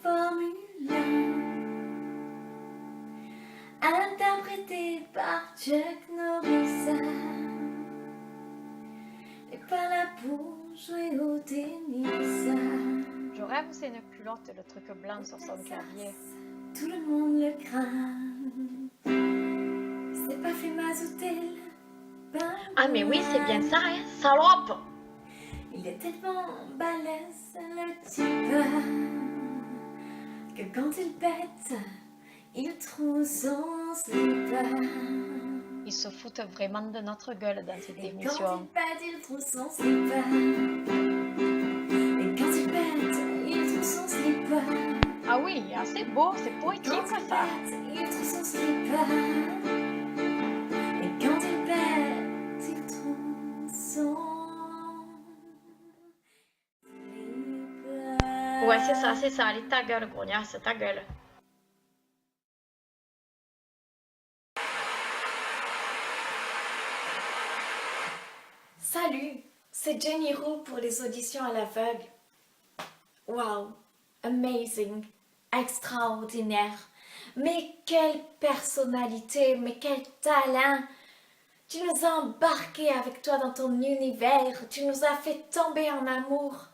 Formule 1, interprété par Chuck Norris. Et pas là pour jouer au tennis. Je rêve où c'est une culotte, le truc blanc sur son clavier. Tout le monde le craint. C'est pas fait mazoutel. Ah mais oui, c'est bien ça, hein, salope! Il est tellement balèze le type que quand il pète, il trouve son slip. Ils se foutent vraiment de notre gueule dans cette Et émission. quand il pète, il trouve son slip. Et quand il pète, il trouve son slip. Ah oui, c'est beau, c'est poétique Quand il ça. pète, il trouve son slip. Et quand il pète, il trouve son slip. Ouais, c'est ça, allez ta gueule, grognasse, ta gueule. Salut, c'est Jenny Roux pour les auditions à l'aveugle. Wow, amazing, extraordinaire. Mais quelle personnalité, mais quel talent. Tu nous as embarqués avec toi dans ton univers, tu nous as fait tomber en amour.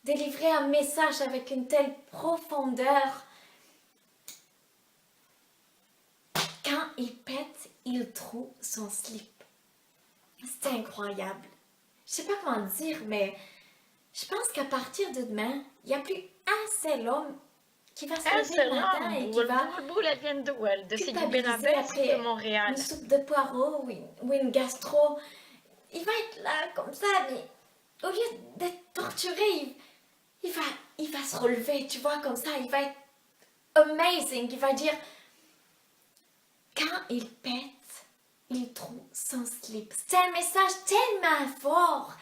Délivrer un message avec une telle profondeur. Quand il pète, il trouve son slip. C'est incroyable. Je sais pas comment dire, mais je pense qu'à partir de demain, il n'y a plus un seul homme qui va se lever le matin et qui va boule, elle vient d'où elle? De Sidi culpabiliser Benabès ou après de Montréal? une soupe de poireaux ou une gastro. Il va être là comme ça, mais au lieu d'être torturé, il va se relever, tu vois, comme ça. Il va être amazing. Il va dire, quand il pète, il trouve son slip. C'est un message tellement fort,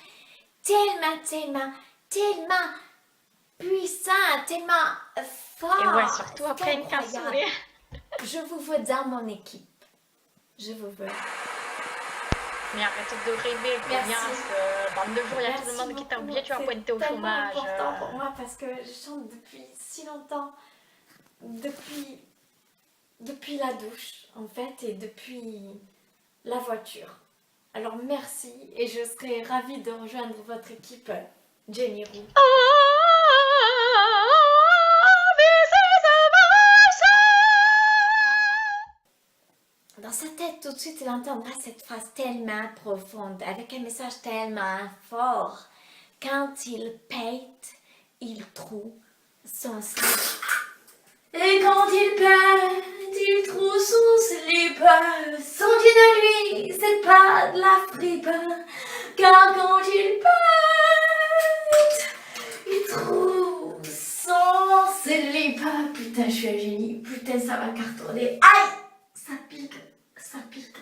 tellement puissant, tellement fort. Et ouais, surtout après une incroyable. cassoulet. Je vous veux dans mon équipe. Je vous veux. Mais arrête de rêver, grognasse. Dans 2 jours, il y a tout le monde qui t'a oublié, tu vas pointer au chômage. C'est tellement important pour moi parce que je chante depuis si longtemps. Depuis la douche, en fait, et depuis la voiture. Alors merci et je serai ravie de rejoindre votre équipe, Jenny Roux. Dans sa tête, tout de suite, il entendra cette phrase tellement profonde, avec un message tellement fort. Quand il pète, il trouve son slip. Et quand il pète, il trouve son slip. Son jean à lui, c'est pas de la fripe. Car quand il pète, il trouve son slip. Putain, je suis un génie. Putain, ça va cartonner. Aïe! Ça pique, ça pique.